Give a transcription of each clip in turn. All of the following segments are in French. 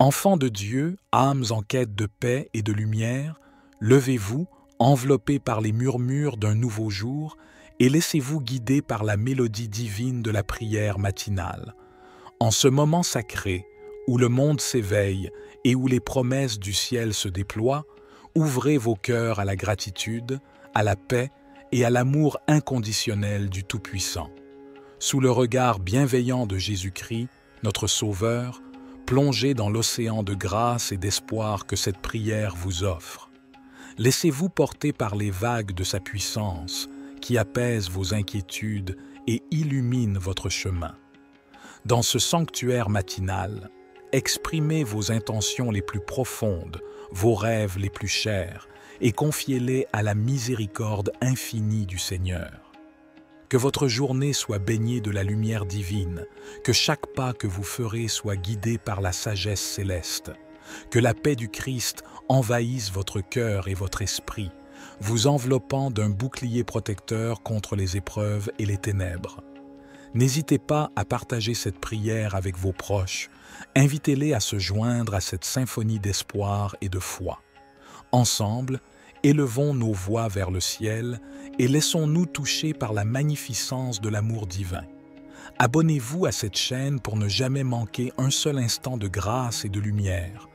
Enfants de Dieu, âmes en quête de paix et de lumière, levez-vous, enveloppés par les murmures d'un nouveau jour, et laissez-vous guider par la mélodie divine de la prière matinale. En ce moment sacré, où le monde s'éveille et où les promesses du ciel se déploient, ouvrez vos cœurs à la gratitude, à la paix et à l'amour inconditionnel du Tout-Puissant. Sous le regard bienveillant de Jésus-Christ, notre Sauveur, plongez dans l'océan de grâce et d'espoir que cette prière vous offre. Laissez-vous porter par les vagues de sa puissance, qui apaisent vos inquiétudes et illuminent votre chemin. Dans ce sanctuaire matinal, exprimez vos intentions les plus profondes, vos rêves les plus chers, et confiez-les à la miséricorde infinie du Seigneur. Que votre journée soit baignée de la lumière divine, que chaque pas que vous ferez soit guidé par la sagesse céleste, que la paix du Christ envahisse votre cœur et votre esprit, vous enveloppant d'un bouclier protecteur contre les épreuves et les ténèbres. N'hésitez pas à partager cette prière avec vos proches, invitez-les à se joindre à cette symphonie d'espoir et de foi. Ensemble, élevons nos voix vers le ciel et laissons-nous toucher par la magnificence de l'amour divin. Abonnez-vous à cette chaîne pour ne jamais manquer un seul instant de grâce et de lumière.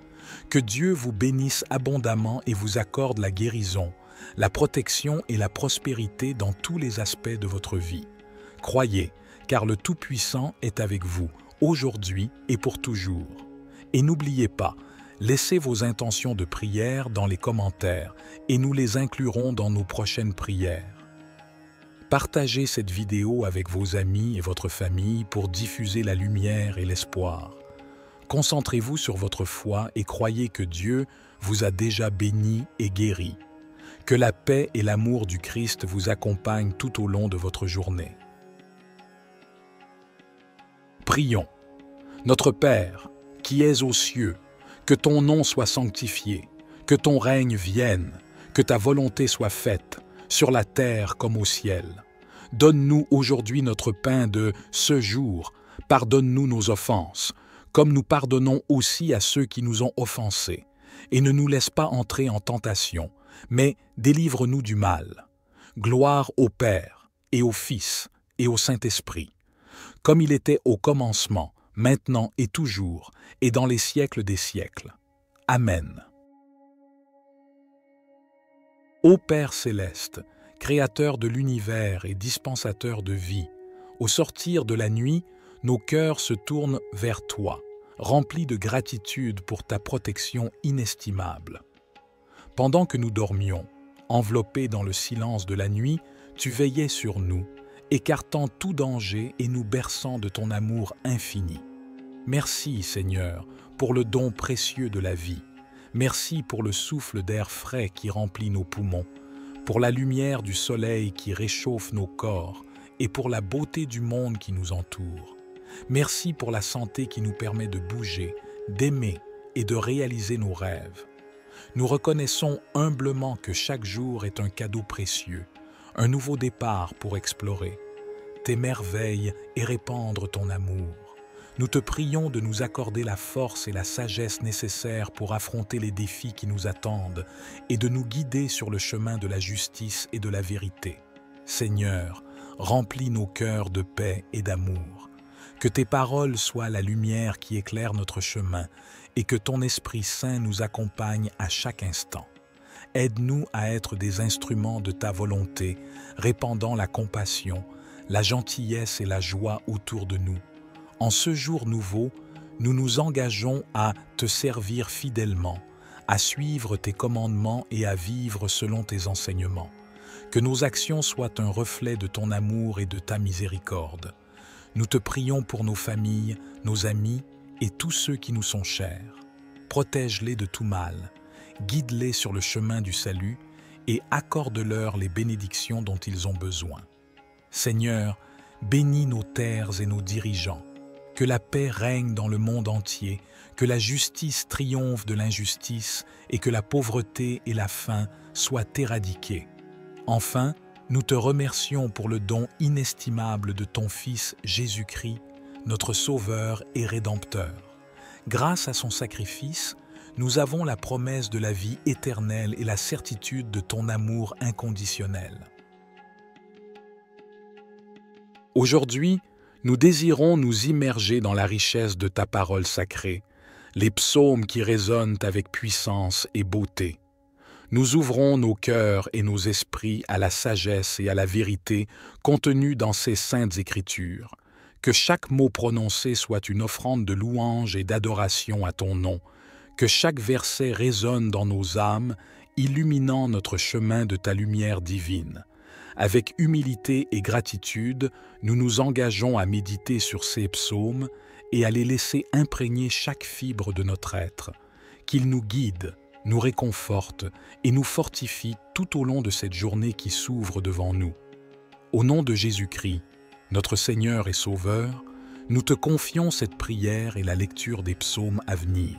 Que Dieu vous bénisse abondamment et vous accorde la guérison, la protection et la prospérité dans tous les aspects de votre vie. Croyez, car le Tout-Puissant est avec vous, aujourd'hui et pour toujours. Et n'oubliez pas, laissez vos intentions de prière dans les commentaires et nous les inclurons dans nos prochaines prières. Partagez cette vidéo avec vos amis et votre famille pour diffuser la lumière et l'espoir. Concentrez-vous sur votre foi et croyez que Dieu vous a déjà béni et guéri. Que la paix et l'amour du Christ vous accompagnent tout au long de votre journée. Prions. Notre Père, qui es aux cieux, que ton nom soit sanctifié, que ton règne vienne, que ta volonté soit faite, sur la terre comme au ciel. Donne-nous aujourd'hui notre pain de ce jour, pardonne-nous nos offenses, comme nous pardonnons aussi à ceux qui nous ont offensés, et ne nous laisse pas entrer en tentation, mais délivre-nous du mal. Gloire au Père, et au Fils, et au Saint-Esprit, comme il était au commencement, maintenant et toujours, et dans les siècles des siècles. Amen. Ô Père céleste, Créateur de l'univers et dispensateur de vie, au sortir de la nuit, nos cœurs se tournent vers toi, remplis de gratitude pour ta protection inestimable. Pendant que nous dormions, enveloppés dans le silence de la nuit, tu veillais sur nous, écartant tout danger et nous berçant de ton amour infini. Merci, Seigneur, pour le don précieux de la vie. Merci pour le souffle d'air frais qui remplit nos poumons, pour la lumière du soleil qui réchauffe nos corps et pour la beauté du monde qui nous entoure. Merci pour la santé qui nous permet de bouger, d'aimer et de réaliser nos rêves. Nous reconnaissons humblement que chaque jour est un cadeau précieux, un nouveau départ pour explorer tes merveilles et répandre ton amour. Nous te prions de nous accorder la force et la sagesse nécessaires pour affronter les défis qui nous attendent et de nous guider sur le chemin de la justice et de la vérité. Seigneur, remplis nos cœurs de paix et d'amour. Que tes paroles soient la lumière qui éclaire notre chemin et que ton Esprit Saint nous accompagne à chaque instant. Aide-nous à être des instruments de ta volonté, répandant la compassion, la gentillesse et la joie autour de nous. En ce jour nouveau, nous nous engageons à te servir fidèlement, à suivre tes commandements et à vivre selon tes enseignements. Que nos actions soient un reflet de ton amour et de ta miséricorde. Nous te prions pour nos familles, nos amis et tous ceux qui nous sont chers. Protège-les de tout mal, guide-les sur le chemin du salut et accorde-leur les bénédictions dont ils ont besoin. Seigneur, bénis nos terres et nos dirigeants. Que la paix règne dans le monde entier, que la justice triomphe de l'injustice et que la pauvreté et la faim soient éradiquées. Enfin, nous te remercions pour le don inestimable de ton Fils Jésus-Christ, notre Sauveur et Rédempteur. Grâce à son sacrifice, nous avons la promesse de la vie éternelle et la certitude de ton amour inconditionnel. Aujourd'hui, nous désirons nous immerger dans la richesse de ta parole sacrée, les psaumes qui résonnent avec puissance et beauté. Nous ouvrons nos cœurs et nos esprits à la sagesse et à la vérité contenues dans ces saintes Écritures. Que chaque mot prononcé soit une offrande de louange et d'adoration à ton nom. Que chaque verset résonne dans nos âmes, illuminant notre chemin de ta lumière divine. Avec humilité et gratitude, nous nous engageons à méditer sur ces psaumes et à les laisser imprégner chaque fibre de notre être. Qu'ils nous guident, nous réconfortent et nous fortifient tout au long de cette journée qui s'ouvre devant nous. Au nom de Jésus-Christ, notre Seigneur et Sauveur, nous te confions cette prière et la lecture des psaumes à venir.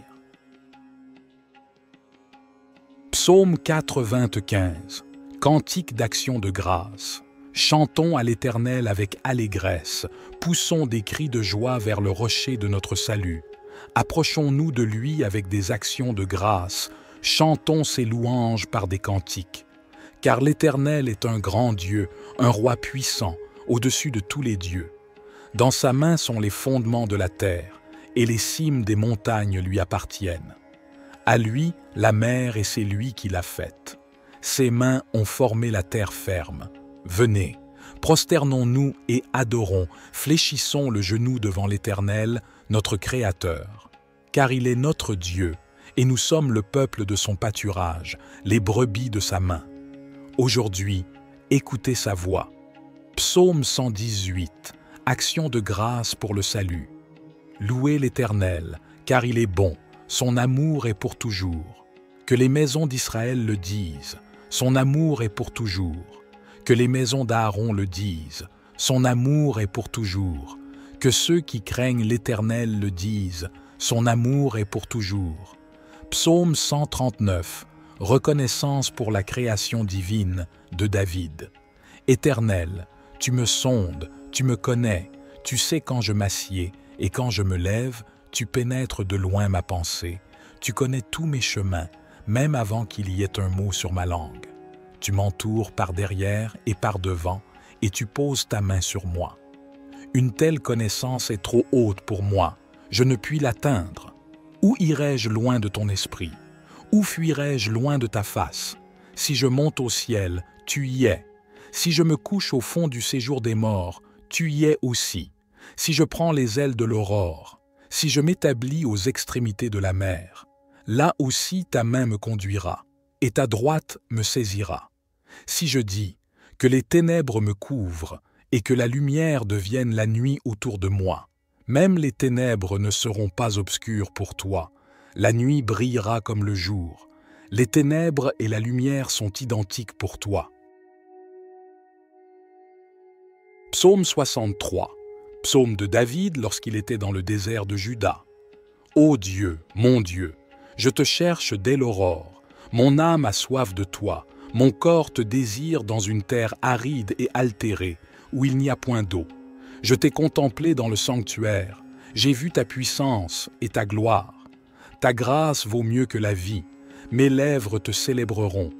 Psaume 95, cantique d'action de grâce. Chantons à l'Éternel avec allégresse, poussons des cris de joie vers le rocher de notre salut. Approchons-nous de lui avec des actions de grâce, chantons ses louanges par des cantiques. Car l'Éternel est un grand Dieu, un roi puissant, au-dessus de tous les dieux. Dans sa main sont les fondements de la terre, et les cimes des montagnes lui appartiennent. À lui, la mer, et c'est lui qui l'a faite. Ses mains ont formé la terre ferme. Venez, prosternons-nous et adorons, fléchissons le genou devant l'Éternel, notre Créateur. Car il est notre Dieu, et nous sommes le peuple de son pâturage, les brebis de sa main. Aujourd'hui, écoutez sa voix. Psaume 118, action de grâce pour le salut. Louez l'Éternel, car il est bon, son amour est pour toujours. Que les maisons d'Israël le disent, son amour est pour toujours. Que les maisons d'Aaron le disent, son amour est pour toujours. Que ceux qui craignent l'Éternel le disent, son amour est pour toujours. Psaume 139, reconnaissance pour la création divine de David. Éternel, tu me sondes, tu me connais, tu sais quand je m'assieds, et quand je me lève, tu pénètres de loin ma pensée. Tu connais tous mes chemins, même avant qu'il y ait un mot sur ma langue. Tu m'entoures par derrière et par devant, et tu poses ta main sur moi. Une telle connaissance est trop haute pour moi, je ne puis l'atteindre. Où irai-je loin de ton esprit? Où fuirai-je loin de ta face? Si je monte au ciel, tu y es. Si je me couche au fond du séjour des morts, tu y es aussi. Si je prends les ailes de l'aurore, si je m'établis aux extrémités de la mer, là aussi ta main me conduira, et ta droite me saisira. Si je dis que les ténèbres me couvrent, et que la lumière devienne la nuit autour de moi, même les ténèbres ne seront pas obscures pour toi. La nuit brillera comme le jour. Les ténèbres et la lumière sont identiques pour toi. Psaume 63, psaume de David lorsqu'il était dans le désert de Juda. Ô Dieu, mon Dieu, je te cherche dès l'aurore. Mon âme a soif de toi. Mon corps te désire dans une terre aride et altérée, où il n'y a point d'eau. Je t'ai contemplé dans le sanctuaire. J'ai vu ta puissance et ta gloire. Ta grâce vaut mieux que la vie. Mes lèvres te célébreront.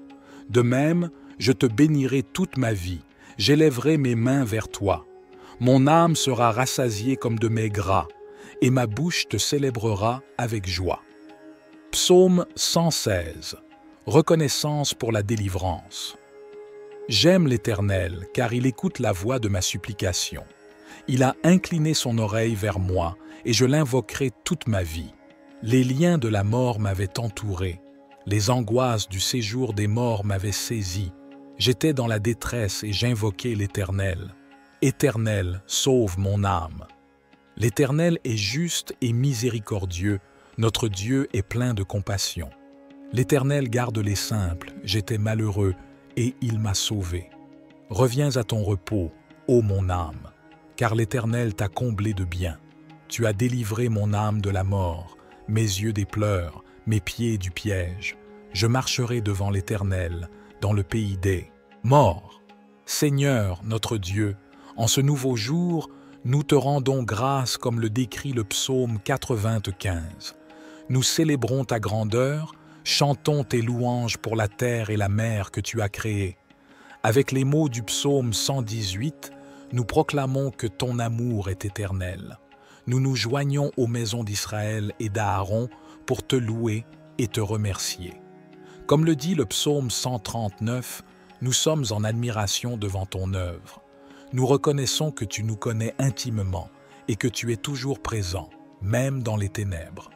De même, je te bénirai toute ma vie. J'élèverai mes mains vers toi. Mon âme sera rassasiée comme de mets gras, et ma bouche te célébrera avec joie. Psaume 116. Reconnaissance pour la délivrance. J'aime l'Éternel, car il écoute la voix de ma supplication. Il a incliné son oreille vers moi, et je l'invoquerai toute ma vie. Les liens de la mort m'avaient entouré. Les angoisses du séjour des morts m'avaient saisi. J'étais dans la détresse et j'invoquais l'Éternel. Éternel, sauve mon âme. L'Éternel est juste et miséricordieux, notre Dieu est plein de compassion. L'Éternel garde les simples, j'étais malheureux, et il m'a sauvé. Reviens à ton repos, ô mon âme, car l'Éternel t'a comblé de bien. Tu as délivré mon âme de la mort, mes yeux des pleurs, mes pieds du piège. Je marcherai devant l'Éternel, dans le pays des morts. Seigneur, notre Dieu, en ce nouveau jour, nous te rendons grâce comme le décrit le psaume 95. Nous célébrons ta grandeur, chantons tes louanges pour la terre et la mer que tu as créées. Avec les mots du psaume 118, nous proclamons que ton amour est éternel. Nous nous joignons aux maisons d'Israël et d'Aaron pour te louer et te remercier. Comme le dit le psaume 139, nous sommes en admiration devant ton œuvre. Nous reconnaissons que tu nous connais intimement et que tu es toujours présent, même dans les ténèbres.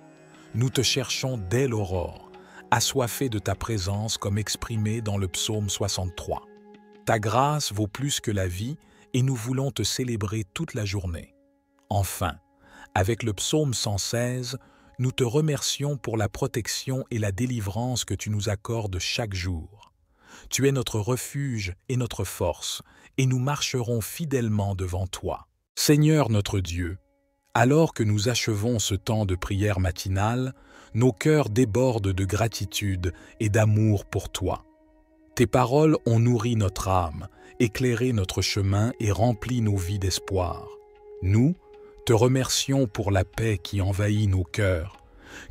Nous te cherchons dès l'aurore, assoiffés de ta présence comme exprimé dans le psaume 63. Ta grâce vaut plus que la vie et nous voulons te célébrer toute la journée. Enfin, avec le psaume 116, nous te remercions pour la protection et la délivrance que tu nous accordes chaque jour. Tu es notre refuge et notre force, et nous marcherons fidèlement devant toi. Seigneur notre Dieu, alors que nous achevons ce temps de prière matinale, nos cœurs débordent de gratitude et d'amour pour toi. Tes paroles ont nourri notre âme, éclairé notre chemin et rempli nos vies d'espoir. Nous te remercions pour la paix qui envahit nos cœurs.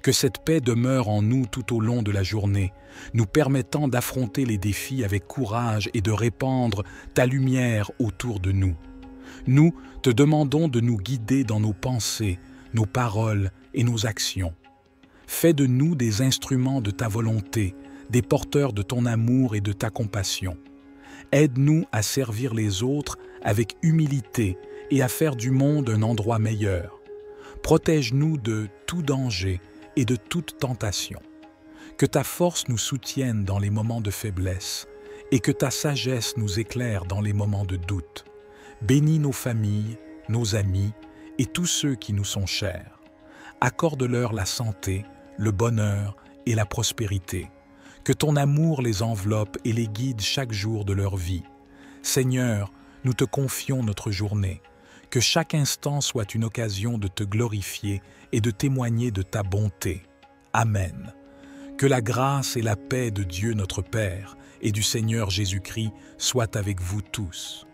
Que cette paix demeure en nous tout au long de la journée, nous permettant d'affronter les défis avec courage et de répandre ta lumière autour de nous. Nous te demandons de nous guider dans nos pensées, nos paroles et nos actions. Fais de nous des instruments de ta volonté, des porteurs de ton amour et de ta compassion. Aide-nous à servir les autres avec humilité et à faire du monde un endroit meilleur. Protège-nous de tout danger et de toute tentation. Que ta force nous soutienne dans les moments de faiblesse et que ta sagesse nous éclaire dans les moments de doute. Bénis nos familles, nos amis et tous ceux qui nous sont chers. Accorde-leur la santé, le bonheur et la prospérité. Que ton amour les enveloppe et les guide chaque jour de leur vie. Seigneur, nous te confions notre journée. Que chaque instant soit une occasion de te glorifier et de témoigner de ta bonté. Amen. Que la grâce et la paix de Dieu notre Père et du Seigneur Jésus-Christ soient avec vous tous.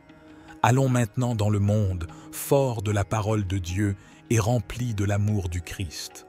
Allons maintenant dans le monde, forts de la parole de Dieu et remplis de l'amour du Christ.